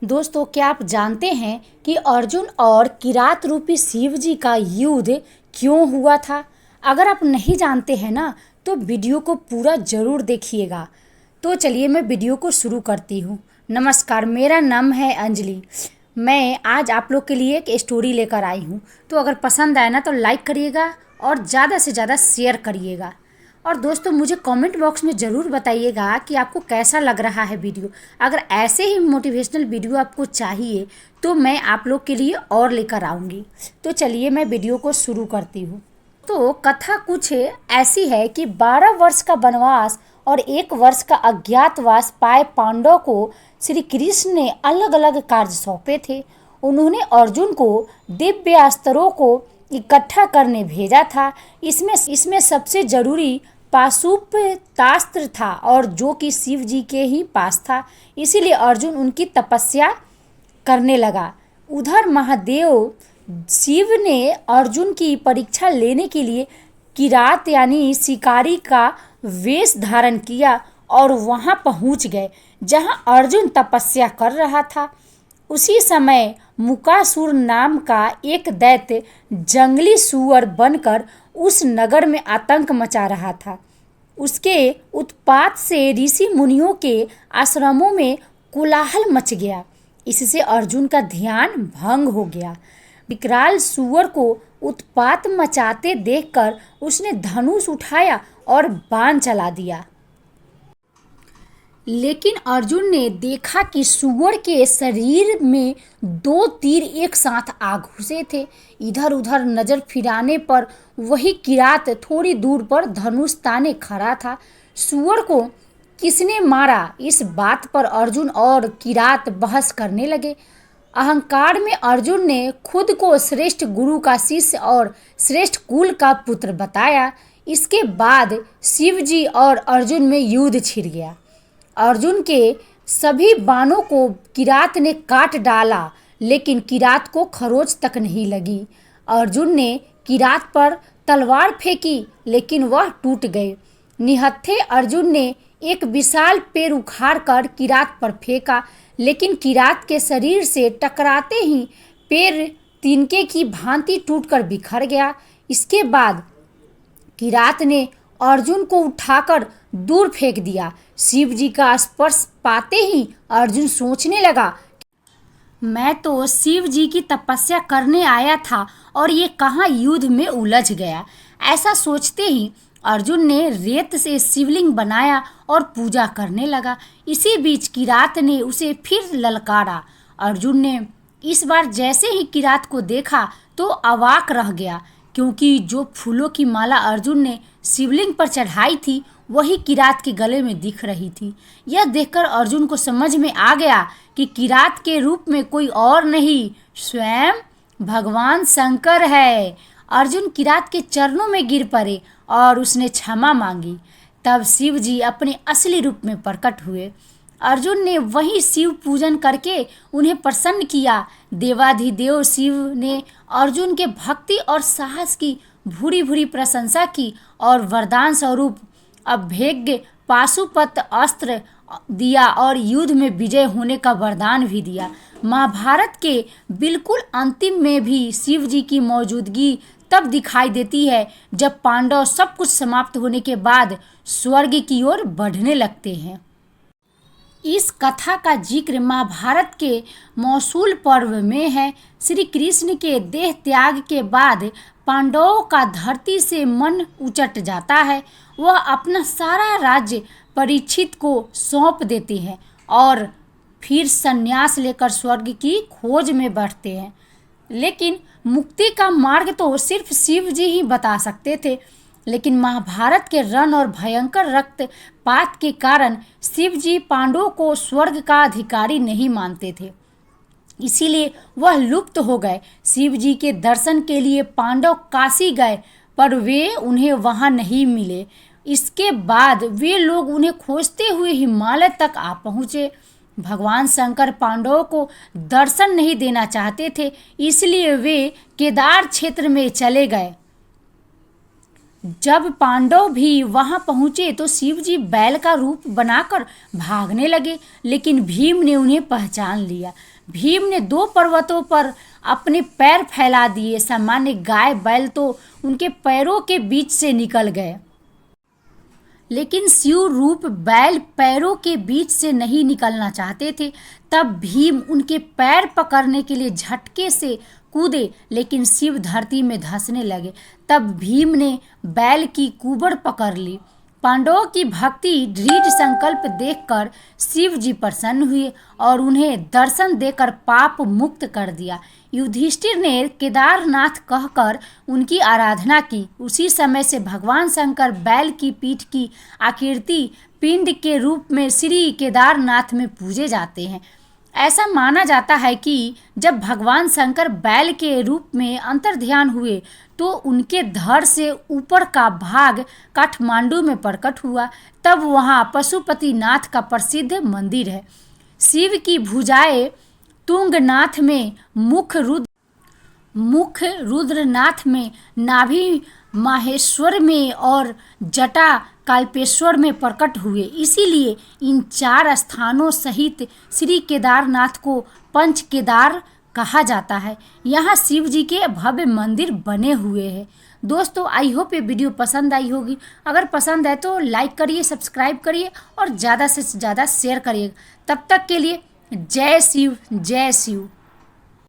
दोस्तों, क्या आप जानते हैं कि अर्जुन और किरात रूपी शिव जी का युद्ध क्यों हुआ था? अगर आप नहीं जानते हैं ना, तो वीडियो को पूरा ज़रूर देखिएगा। तो चलिए मैं वीडियो को शुरू करती हूँ। नमस्कार, मेरा नाम है अंजलि। मैं आज आप लोग के लिए एक स्टोरी लेकर आई हूँ। तो अगर पसंद आए ना तो लाइक करिएगा और ज़्यादा से ज़्यादा शेयर करिएगा। और दोस्तों, मुझे कमेंट बॉक्स में ज़रूर बताइएगा कि आपको कैसा लग रहा है वीडियो। अगर ऐसे ही मोटिवेशनल वीडियो आपको चाहिए तो मैं आप लोग के लिए और लेकर आऊँगी। तो चलिए मैं वीडियो को शुरू करती हूँ। तो कथा कुछ ऐसी है कि 12 वर्ष का वनवास और 1 वर्ष का अज्ञातवास पाए पांडव को श्री कृष्ण ने अलग अलग कार्य सौंपे थे। उन्होंने अर्जुन को दिव्य अस्त्रों को इकट्ठा करने भेजा था। इसमें सबसे जरूरी पाशुपतास्त्र था, और जो कि शिव जी के ही पास था। इसीलिए अर्जुन उनकी तपस्या करने लगा। उधर महादेव शिव ने अर्जुन की परीक्षा लेने के लिए किरात यानी शिकारी का वेश धारण किया और वहां पहुंच गए जहां अर्जुन तपस्या कर रहा था। उसी समय मुकासुर नाम का एक दैत्य जंगली सुअर बनकर उस नगर में आतंक मचा रहा था। उसके उत्पात से ऋषि मुनियों के आश्रमों में कोलाहल मच गया। इससे अर्जुन का ध्यान भंग हो गया। विकराल सुअर को उत्पात मचाते देखकर उसने धनुष उठाया और बाण चला दिया। लेकिन अर्जुन ने देखा कि सुअर के शरीर में 2 तीर एक साथ आ घुसे थे। इधर उधर नजर फिराने पर वही किरात थोड़ी दूर पर धनुष ताने खड़ा था। सुअर को किसने मारा, इस बात पर अर्जुन और किरात बहस करने लगे। अहंकार में अर्जुन ने खुद को श्रेष्ठ गुरु का शिष्य और श्रेष्ठ कुल का पुत्र बताया। इसके बाद शिव जी और अर्जुन में युद्ध छिड़ गया। अर्जुन के सभी बाणों को किरात ने काट डाला, लेकिन किरात को खरोच तक नहीं लगी। अर्जुन ने किरात पर तलवार फेंकी, लेकिन वह टूट गए। निहत्थे अर्जुन ने एक विशाल पेड़ उखाड़कर किरात पर फेंका, लेकिन किरात के शरीर से टकराते ही पेड़ तिनके की भांति टूटकर बिखर गया। इसके बाद किरात ने अर्जुन को उठाकर दूर फेंक दिया। शिव जी का स्पर्श पाते ही अर्जुन सोचने लगा, मैं तो शिव जी की तपस्या करने आया था और ये कहाँ युद्ध में उलझ गया। ऐसा सोचते ही अर्जुन ने रेत से शिवलिंग बनाया और पूजा करने लगा। इसी बीच किरात ने उसे फिर ललकारा। अर्जुन ने इस बार जैसे ही किरात को देखा तो अवाक रह गया, क्योंकि जो फूलों की माला अर्जुन ने शिवलिंग पर चढ़ाई थी वही किरात के गले में दिख रही थी। यह देखकर अर्जुन को समझ में आ गया कि किरात के रूप में कोई और नहीं, स्वयं भगवान शंकर है। अर्जुन किरात के चरणों में गिर पड़े और उसने क्षमा मांगी। तब शिव जी अपने असली रूप में प्रकट हुए। अर्जुन ने वही शिव पूजन करके उन्हें प्रसन्न किया। देवाधिदेव शिव ने अर्जुन के भक्ति और साहस की भूरी भूरी प्रशंसा की और वरदान स्वरूप अभेद्य पाशुपत अस्त्र दिया और युद्ध में विजय होने का वरदान भी दिया। महाभारत के बिल्कुल अंतिम में भी शिव जी की मौजूदगी तब दिखाई देती है जब पांडव सब कुछ समाप्त होने के बाद स्वर्ग की ओर बढ़ने लगते हैं। इस कथा का जिक्र महाभारत के मौसूल पर्व में है। श्री कृष्ण के देह त्याग के बाद पांडवों का धरती से मन उचट जाता है। वह अपना सारा राज्य परीक्षित को सौंप देते हैं और फिर संन्यास लेकर स्वर्ग की खोज में बढ़ते हैं। लेकिन मुक्ति का मार्ग तो सिर्फ शिव जी ही बता सकते थे। लेकिन महाभारत के रण और भयंकर रक्तपात के कारण शिव जी पांडवों को स्वर्ग का अधिकारी नहीं मानते थे, इसीलिए वह लुप्त हो गए। शिव जी के दर्शन के लिए पांडव काशी गए, पर वे उन्हें वहां नहीं मिले। इसके बाद वे लोग उन्हें खोजते हुए हिमालय तक आ पहुँचे। भगवान शंकर पांडवों को दर्शन नहीं देना चाहते थे, इसलिए वे केदार क्षेत्र में चले गए। जब पांडव भी वहां पहुंचे तो शिव जी बैल का रूप बनाकर भागने लगे, लेकिन भीम ने उन्हें पहचान लिया। भीम ने दो पर्वतों पर अपने पैर फैला दिए। सामान्य गाय बैल तो उनके पैरों के बीच से निकल गए, लेकिन शिव रूप बैल पैरों के बीच से नहीं निकलना चाहते थे। तब भीम उनके पैर पकड़ने के लिए झटके से कूदे, लेकिन शिव धरती में धंसने लगे। तब भीम ने बैल की कुबड़ पकड़ ली। पांडवों की भक्ति दृढ़ संकल्प देखकर शिव जी प्रसन्न हुए और उन्हें दर्शन देकर पाप मुक्त कर दिया। युधिष्ठिर ने केदारनाथ कहकर उनकी आराधना की। उसी समय से भगवान शंकर बैल की पीठ की आकृति पिंड के रूप में श्री केदारनाथ में पूजे जाते हैं। ऐसा माना जाता है कि जब भगवान शंकर बैल के रूप में अंतर्ध्यान हुए तो उनके धड़ से ऊपर का भाग काठमांडू में प्रकट हुआ। तब वहाँ पशुपतिनाथ का प्रसिद्ध मंदिर है। शिव की भुजाएं तुंगनाथ में, मुख रुद्रनाथ में, नाभि माहेश्वर में और जटा काल्पेश्वर में प्रकट हुए। इसीलिए इन चार स्थानों सहित श्री केदारनाथ को पंच केदार कहा जाता है। यहाँ शिव जी के भव्य मंदिर बने हुए हैं। दोस्तों, आई होप ये वीडियो पसंद आई होगी। अगर पसंद है तो लाइक करिए, सब्सक्राइब करिए और ज़्यादा से ज़्यादा शेयर करिए। तब तक के लिए जय शिव, जय शिव।